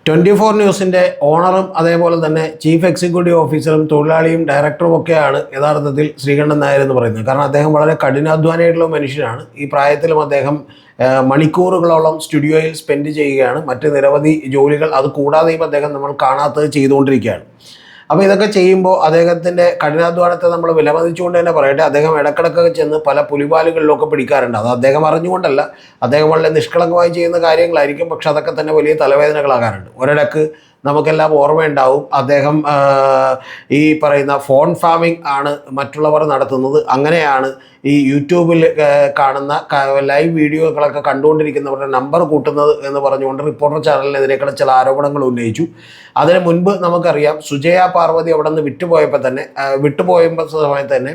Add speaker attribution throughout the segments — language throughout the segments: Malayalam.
Speaker 1: 24 ന്യൂസിൻ്റെ ഓണറും അതേപോലെ തന്നെ ചീഫ് എക്സിക്യൂട്ടീവ് ഓഫീസറും തൊഴിലാളിയും ഡയറക്ടറും ഒക്കെയാണ് യഥാർത്ഥത്തിൽ ശ്രീകണ്ഠൻ നായർ എന്ന് പറയുന്നത്. കാരണം അദ്ദേഹം വളരെ കഠിനാധ്വാനിയായിട്ടുള്ള മനുഷ്യനാണ്. ഈ പ്രായത്തിലും അദ്ദേഹം മണിക്കൂറുകളോളം സ്റ്റുഡിയോയിൽ സ്പെൻഡ് ചെയ്യുകയാണ്. മറ്റ് നിരവധി ജോലികൾ അത് കൂടാതെയും അദ്ദേഹം നമ്മൾ കാണാത്തത് ചെയ്തുകൊണ്ടിരിക്കുകയാണ്. അപ്പോൾ ഇതൊക്കെ ചെയ്യുമ്പോൾ അദ്ദേഹത്തിൻ്റെ കഠിനാധ്വാനത്തെ നമ്മൾ വിലമതിച്ചുകൊണ്ട് തന്നെ പറയട്ടെ, അദ്ദേഹം ഇടക്കിടക്കൊക്കെ ചെന്ന് പല പുലിവാലുകളിലൊക്കെ പിടിക്കാറുണ്ട്. അത് അദ്ദേഹം അറിഞ്ഞുകൊണ്ടല്ല, അദ്ദേഹം വളരെ നിഷ്കളങ്കമായി ചെയ്യുന്ന കാര്യങ്ങളായിരിക്കും. പക്ഷെ അതൊക്കെ തന്നെ വലിയ തലവേദനകളാകാറുണ്ട്. ഒരിടക്ക് നമുക്കെല്ലാം ഓർമ്മയുണ്ടാവും, അദ്ദേഹം ഈ പറയുന്ന ഫോൺ ഫാമിംഗ് ആണ് മറ്റുള്ളവർ നടത്തുന്നത്. അങ്ങനെയാണ് ഈ യൂട്യൂബിൽ കാണുന്ന ലൈവ് വീഡിയോകളൊക്കെ കണ്ടുകൊണ്ടിരിക്കുന്നവരുടെ നമ്പർ കൂട്ടുന്നത് എന്ന് പറഞ്ഞുകൊണ്ട് റിപ്പോർട്ടർ ചാനലിനെതിരെയൊക്കെ ചില ആരോപണങ്ങൾ ഉന്നയിച്ചു. അതിന് മുൻപ് നമുക്കറിയാം, സുജയ പാർവതി അവിടെ നിന്ന് വിട്ടുപോയപ്പോൾ സമയത്ത് തന്നെ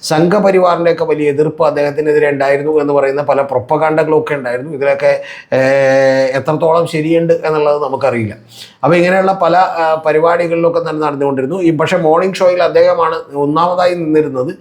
Speaker 1: സംഘപരിവാറിൻ്റെയൊക്കെ വലിയ എതിർപ്പ് അദ്ദേഹത്തിനെതിരെ ഉണ്ടായിരുന്നു എന്ന് പറയുന്ന പല പ്രൊപ്പഗാണ്ടകളൊക്കെ ഉണ്ടായിരുന്നു. ഇതിലൊക്കെ എത്രത്തോളം ശരിയുണ്ട് എന്നുള്ളത് നമുക്കറിയില്ല. അപ്പോൾ ഇങ്ങനെയുള്ള പല പരിപാടികളിലൊക്കെ തന്നെ നടന്നുകൊണ്ടിരുന്നു. പക്ഷേ മോർണിംഗ് ഷോയിൽ അദ്ദേഹമാണ് ഒന്നാമതായി നിന്നിരുന്നത്.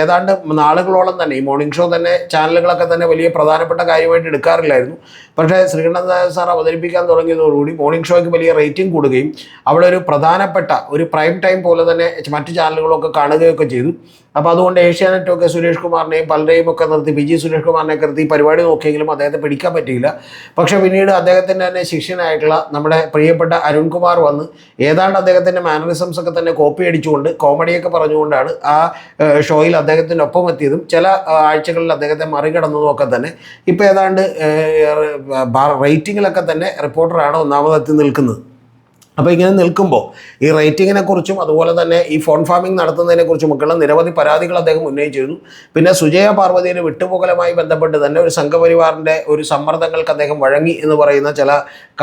Speaker 1: ഏതാണ്ട് നാളുകളോളം തന്നെ ഈ മോർണിംഗ് ഷോ തന്നെ ചാനലുകളൊക്കെ തന്നെ വലിയ പ്രധാനപ്പെട്ട കാര്യമായിട്ട് എടുക്കാറില്ലായിരുന്നു. പക്ഷേ ശ്രീകണ്ഠൻ നായർ സാർ അവതരിപ്പിക്കാൻ തുടങ്ങിയതോടുകൂടി മോർണിംഗ് ഷോയ്ക്ക് വലിയ റേറ്റിംഗ് കൂടുകയും അവിടെ ഒരു പ്രധാനപ്പെട്ട ഒരു പ്രൈം ടൈം പോലെ തന്നെ മറ്റു ചാനലുകളൊക്കെ കാണുകയൊക്കെ ചെയ്തു. അപ്പോൾ അതുകൊണ്ട് ഏഷ്യാനെറ്റൊക്കെ സുരേഷ് കുമാറിനെയും പലരെയും ഒക്കെ നിർത്തി, പി ജി സുരേഷ് കുമാറിനെയൊക്കെ നിർത്തി പരിപാടി നോക്കിയെങ്കിലും അദ്ദേഹത്തെ പിടിക്കാൻ പറ്റിയില്ല. പക്ഷേ പിന്നീട് അദ്ദേഹത്തിൻ്റെ തന്നെ ശിഷ്യനായിട്ടുള്ള നമ്മുടെ പ്രിയപ്പെട്ട അരുൺകുമാർ വന്ന് ഏതാണ്ട് അദ്ദേഹത്തിൻ്റെ മാനറിസംസ് ഒക്കെ തന്നെ കോപ്പി അടിച്ചുകൊണ്ട് കോമഡിയൊക്കെ പറഞ്ഞുകൊണ്ടാണ് ആ ഷോയിൽ അദ്ദേഹത്തിൻ്റെ ഒപ്പം എത്തിയതും ചില ആഴ്ചകളിൽ അദ്ദേഹത്തെ മറികടന്നതും ഒക്കെ തന്നെ. ഇപ്പോൾ ഏതാണ്ട് റേറ്റിങ്ങിലൊക്കെ തന്നെ റിപ്പോർട്ടറാണ് ഒന്നാമതെത്തി നിൽക്കുന്നത്. അപ്പോൾ ഇങ്ങനെ നിൽക്കുമ്പോൾ ഈ റേറ്റിങ്ങിനെ കുറിച്ചും അതുപോലെ തന്നെ ഈ ഫോൺ ഫാമിംഗ് നടത്തുന്നതിനെക്കുറിച്ചുമൊക്കെയുള്ള നിരവധി പരാതികൾ അദ്ദേഹം ഉന്നയിച്ചിരുന്നു. പിന്നെ സുജയ പാർവതിയുടെ വിട്ടുപോകലുമായി ബന്ധപ്പെട്ട് തന്നെ ഒരു സംഘപരിവാറിൻ്റെ ഒരു സമ്മർദ്ദങ്ങൾക്ക് അദ്ദേഹം വഴങ്ങി എന്ന് പറയുന്ന ചില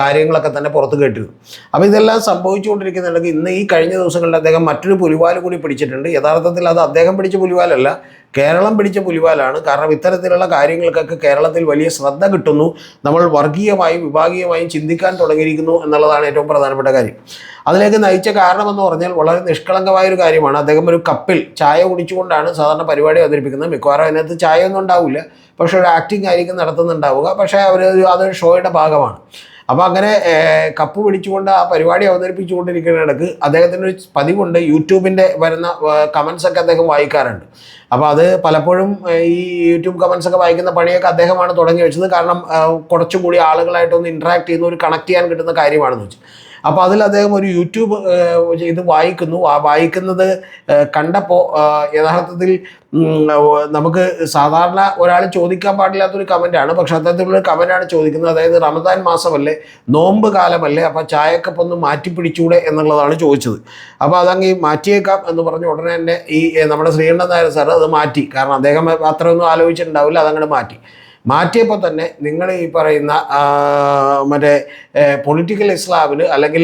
Speaker 1: കാര്യങ്ങളൊക്കെ തന്നെ പുറത്തു കേട്ടിരുന്നു. അപ്പോൾ ഇതെല്ലാം സംഭവിച്ചുകൊണ്ടിരിക്കുന്നുണ്ടെങ്കിൽ ഇന്ന് ഈ കഴിഞ്ഞ ദിവസങ്ങളിൽ അദ്ദേഹം മറ്റൊരു പുലിവാൽ കൂടി പിടിച്ചിട്ടുണ്ട്. യഥാർത്ഥത്തിൽ അത് അദ്ദേഹം പിടിച്ച പുലിവാലല്ല, കേരളം പിടിച്ച പുലിവാലാണ്. കാരണം ഇത്തരത്തിലുള്ള കാര്യങ്ങൾക്കൊക്കെ കേരളത്തിൽ വലിയ ശ്രദ്ധ കിട്ടുന്നു. നമ്മൾ വർഗീയമായും വിഭാഗീയമായും ചിന്തിക്കാൻ തുടങ്ങിയിരിക്കുന്നു എന്നുള്ളതാണ് ഏറ്റവും പ്രധാനപ്പെട്ട കാര്യം. അതിലേക്ക് നയിച്ച കാരണമെന്ന് പറഞ്ഞാൽ വളരെ നിഷ്കളങ്കമായൊരു കാര്യമാണ്. അദ്ദേഹം ഒരു കപ്പിൽ ചായ കുടിച്ചുകൊണ്ടാണ് സാധാരണ പരിപാടി അവതരിപ്പിക്കുന്നത്. മിക്കവാറും അതിനകത്ത് ചായ ഒന്നും ഉണ്ടാവില്ല, പക്ഷേ ഒരു ആക്ടിങ് ആയിരിക്കും നടത്തുന്നുണ്ടാവുക. പക്ഷേ അതൊരു ഷോയുടെ ഭാഗമാണ്. അപ്പോൾ അങ്ങനെ കപ്പ് പിടിച്ചുകൊണ്ട് ആ പരിപാടി അവതരിപ്പിച്ചുകൊണ്ടിരിക്കുന്നിടക്ക് അദ്ദേഹത്തിനൊരു പതിവുണ്ട്, യൂട്യൂബിൻ്റെ വരുന്ന കമൻസൊക്കെ അദ്ദേഹം വായിക്കാറുണ്ട്. അപ്പോൾ അത് പലപ്പോഴും ഈ യൂട്യൂബ് കമൻസൊക്കെ വായിക്കുന്ന പണിയൊക്കെ അദ്ദേഹമാണ് തുടങ്ങി വെച്ചത്. കാരണം കുറച്ചുകൂടി ആളുകളായിട്ടൊന്ന് ഇൻട്രാക്ട് ചെയ്യുന്ന ഒരു കണക്ട് ചെയ്യാൻ കിട്ടുന്ന കാര്യമാണെന്ന് വെച്ചു. അപ്പോൾ അതിൽ അദ്ദേഹം ഒരു യൂട്യൂബ് ഇത് വായിക്കുന്നു. ആ വായിക്കുന്നത് കണ്ടപ്പോൾ യഥാർത്ഥത്തിൽ നമുക്ക് സാധാരണ ഒരാൾ ചോദിക്കാൻ പാടില്ലാത്തൊരു കമൻറ്റാണ്. പക്ഷെ അത്തരത്തിലുള്ളൊരു കമൻറ്റാണ് ചോദിക്കുന്നത്. അതായത് റമദാൻ മാസമല്ലേ, നോമ്പ് കാലമല്ലേ, അപ്പോൾ ചായക്കപ്പം ഒന്ന് മാറ്റിപ്പിടിച്ചൂടെ എന്നുള്ളതാണ് ചോദിച്ചത്. അപ്പോൾ അതങ്ങ് മാറ്റിയേക്കാം എന്ന് പറഞ്ഞ് ഉടനെ തന്നെ ഈ നമ്മുടെ ശ്രീകണ്ഠൻ നായർ സാർ അത് മാറ്റി. കാരണം അദ്ദേഹം അത്രയൊന്നും ആലോചിച്ചിട്ടുണ്ടാവില്ല, അതങ്ങോട്ട് മാറ്റിയപ്പോൾ തന്നെ നിങ്ങൾ ഈ പറയുന്ന മറ്റേ പൊളിറ്റിക്കൽ ഇസ്ലാമിന് അല്ലെങ്കിൽ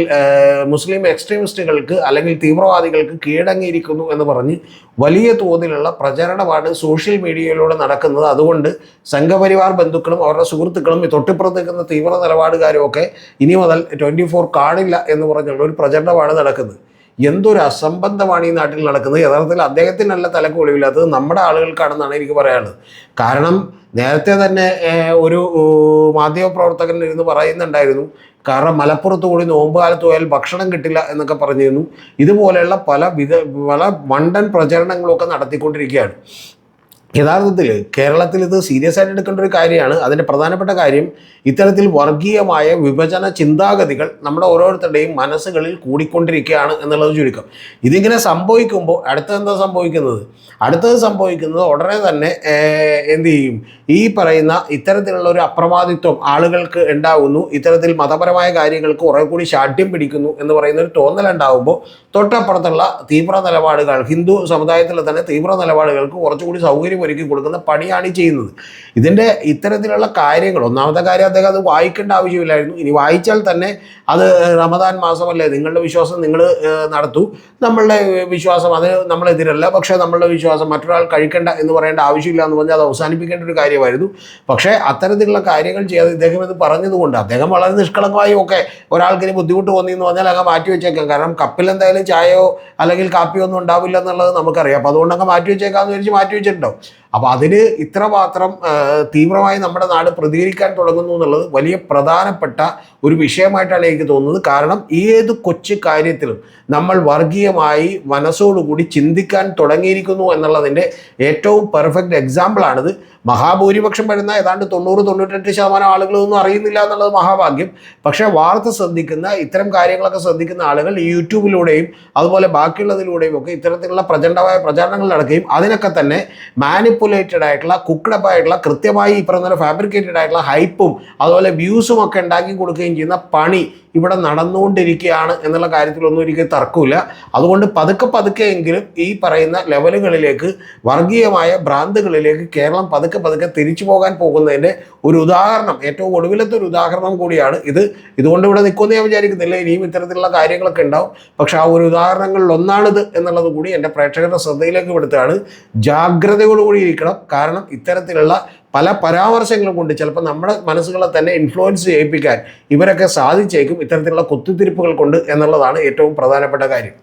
Speaker 1: മുസ്ലിം എക്സ്ട്രീമിസ്റ്റുകൾക്ക് അല്ലെങ്കിൽ തീവ്രവാദികൾക്ക് കീഴടങ്ങിയിരിക്കുന്നു എന്ന് പറഞ്ഞ് വലിയ തോതിലുള്ള പ്രചരണമാണ് സോഷ്യൽ മീഡിയയിലൂടെ നടക്കുന്നത്. അതുകൊണ്ട് സംഘപരിവാർ ബന്ധുക്കളും അവരുടെ സുഹൃത്തുക്കളും തൊട്ടിപ്പുറത്ത് നിൽക്കുന്ന തീവ്ര നിലപാടുകാരും ഒക്കെ ഇനി മുതൽ 24 കാണില്ല എന്ന് പറഞ്ഞുള്ള ഒരു പ്രചരണമാണ് നടക്കുന്നത്. എന്തൊരു അസംബന്ധമാണ് ഈ നാട്ടിൽ നടക്കുന്നത്. യഥാർത്ഥത്തിൽ അദ്ദേഹത്തിനല്ല തലക്ക് ഒളിവില്ലാത്തത്, നമ്മുടെ ആളുകൾക്കാണെന്നാണ് എനിക്ക് പറയാനുള്ളത്. കാരണം നേരത്തെ തന്നെ ഒരു മാധ്യമപ്രവർത്തകൻ ഇരുന്ന് പറയുന്നുണ്ടായിരുന്നു, കാരണം മലപ്പുറത്ത് കൂടി നോമ്പ് കാലത്ത് പോയാൽ ഭക്ഷണം കിട്ടില്ല എന്നൊക്കെ പറഞ്ഞിരുന്നു. ഇതുപോലെയുള്ള പല മണ്ടൻ പ്രചരണങ്ങളൊക്കെ നടത്തിക്കൊണ്ടിരിക്കുകയാണ്. യഥാർത്ഥത്തിൽ കേരളത്തിൽ ഇത് സീരിയസ് ആയിട്ട് എടുക്കേണ്ട ഒരു കാര്യമാണ്. അതിൻ്റെ പ്രധാനപ്പെട്ട കാര്യം ഇത്തരത്തിൽ വർഗീയമായ വിഭജന ചിന്താഗതികൾ നമ്മുടെ ഓരോരുത്തരുടെയും മനസ്സുകളിൽ കൂടിക്കൊണ്ടിരിക്കുകയാണ് എന്നുള്ളത് ചുരുക്കം. ഇതിങ്ങനെ സംഭവിക്കുമ്പോൾ അടുത്തത് സംഭവിക്കുന്നത് ഉടനെ തന്നെ എന്തു ചെയ്യും, ഈ പറയുന്ന ഇത്തരത്തിലുള്ള ഒരു അപ്രമാദിത്വം ആളുകൾക്ക് ഉണ്ടാകുന്നു. ഇത്തരത്തിൽ മതപരമായ കാര്യങ്ങൾക്ക് കുറെ കൂടി ശാഠ്യം പിടിക്കുന്നു എന്ന് പറയുന്ന ഒരു തോന്നലുണ്ടാകുമ്പോൾ തൊട്ടപ്പുറത്തുള്ള തീവ്ര നിലപാടുകൾ, ഹിന്ദു സമുദായത്തിൽ തന്നെ തീവ്ര നിലപാടുകൾക്ക് കുറച്ചുകൂടി സൗകര്യം ഒരുക്കി കൊടുക്കുന്ന പണിയാണ് ഈ ചെയ്യുന്നത്. ഇതിൻ്റെ ഇത്തരത്തിലുള്ള കാര്യങ്ങൾ, ഒന്നാമത്തെ കാര്യം അദ്ദേഹം അത് വായിക്കേണ്ട ആവശ്യമില്ലായിരുന്നു. ഇനി വായിച്ചാൽ തന്നെ അത് റമദാൻ മാസമല്ലേ, നിങ്ങളുടെ വിശ്വാസം നിങ്ങൾ നടത്തൂ, നമ്മളുടെ വിശ്വാസം അത് നമ്മളെതിരല്ല, പക്ഷേ നമ്മളുടെ വിശ്വാസം മറ്റൊരാൾ കഴിക്കേണ്ട എന്ന് പറയേണ്ട ആവശ്യമില്ല എന്ന് പറഞ്ഞാൽ അത് അവസാനിപ്പിക്കേണ്ട ഒരു കാര്യമായിരുന്നു. പക്ഷേ അത്തരത്തിലുള്ള കാര്യങ്ങൾ ചെയ്യാതെ ഇദ്ദേഹം ഇത് പറഞ്ഞതുകൊണ്ട് അദ്ദേഹം വളരെ നിഷ്കളങ്കമായി ഒരാൾക്കിന് ബുദ്ധിമുട്ട് തോന്നി എന്ന് പറഞ്ഞാൽ അങ്ങ് മാറ്റി വെച്ചേക്കാം. കാരണം കപ്പിൽ എന്തായാലും ചായയോ അല്ലെങ്കിൽ കാപ്പിയോ ഒന്നും ഉണ്ടാവില്ല എന്നുള്ളത് നമുക്കറിയാം. അപ്പോൾ അതുകൊണ്ട് അങ്ങ് മാറ്റി വെച്ചേക്കാമെന്ന് വിചാരിച്ച് മാറ്റി വെച്ചിട്ടുണ്ടാവും. അപ്പോൾ അതിന് ഇത്രമാത്രം തീവ്രമായി നമ്മുടെ നാട് പ്രതികരിക്കാൻ തുടങ്ങുന്നു എന്നുള്ളത് വലിയ പ്രധാനപ്പെട്ട ഒരു വിഷയമായിട്ടാണ് എനിക്ക് തോന്നുന്നത്. കാരണം ഏത് കൊച്ചു കാര്യത്തിലും നമ്മൾ വർഗീയമായി മനസ്സോടുകൂടി ചിന്തിക്കാൻ തുടങ്ങിയിരിക്കുന്നു എന്നുള്ളതിൻ്റെ ഏറ്റവും പെർഫെക്റ്റ് എക്സാമ്പിളാണിത്. മഹാഭൂരിപക്ഷം വരുന്ന ഏതാണ്ട് 90-98% ആളുകളൊന്നും അറിയുന്നില്ല എന്നുള്ളത് മഹാഭാഗ്യം. പക്ഷേ വാർത്ത ശ്രദ്ധിക്കുന്ന ഇത്തരം കാര്യങ്ങളൊക്കെ ശ്രദ്ധിക്കുന്ന ആളുകൾ യൂട്യൂബിലൂടെയും അതുപോലെ ബാക്കിയുള്ളതിലൂടെയും ഒക്കെ ഇത്തരത്തിലുള്ള പ്രചണ്ഡമായ പ്രചാരണങ്ങൾ നടക്കുകയും അതിനൊക്കെ തന്നെ മാനിപ്പുലേറ്റഡ് ആയിട്ടുള്ള കുക്ക്ഡപ്പ് ആയിട്ടുള്ള കൃത്യമായി ഈ പറഞ്ഞ ഫാബ്രിക്കേറ്റഡ് ആയിട്ടുള്ള ഹൈപ്പും അതുപോലെ വ്യൂസും ഒക്കെ ഉണ്ടാക്കി കൊടുക്കുകയും ചെയ്യുന്ന പണി ഇവിടെ നടന്നുകൊണ്ടിരിക്കുകയാണ് എന്നുള്ള കാര്യത്തിലൊന്നും ഒരിക്കലും തർക്കമില്ല. അതുകൊണ്ട് പതുക്കെ എങ്കിലും ഈ പറയുന്ന ലെവലുകളിലേക്ക് വർഗീയമായ ഭ്രാന്തുകളിലേക്ക് കേരളം പതുക്കെ തിരിച്ചു പോകാൻ പോകുന്നതിൻ്റെ ഒരു ഉദാഹരണം, ഏറ്റവും ഒടുവിലത്തെ ഒരു ഉദാഹരണം കൂടിയാണ് ഇത്. ഇതുകൊണ്ട് ഇവിടെ നിൽക്കുമെന്ന് ഞാൻ വിചാരിക്കുന്നില്ല, ഇനിയും ഇത്തരത്തിലുള്ള കാര്യങ്ങളൊക്കെ ഉണ്ടാവും. പക്ഷെ ആ ഒരു ഉദാഹരണങ്ങളിൽ ഒന്നാണിത് എന്നുള്ളത് കൂടി എൻ്റെ പ്രേക്ഷകരുടെ ശ്രദ്ധയിലേക്ക് പെടുത്തുകയാണ്. ജാഗ്രതയോടുകൂടി ഇരിക്കണം. കാരണം ഇത്തരത്തിലുള്ള പല പരാമർശങ്ങളും കൊണ്ട് ചിലപ്പോൾ നമ്മുടെ മനസ്സുകളെ തന്നെ ഇൻഫ്ലുവൻസ് ചെയ്യിപ്പിക്കാൻ ഇവരൊക്കെ സാധിച്ചേക്കും ഇത്തരത്തിലുള്ള കുത്തിത്തിരിപ്പുകൾ കൊണ്ട് എന്നുള്ളതാണ് ഏറ്റവും പ്രധാനപ്പെട്ട കാര്യം.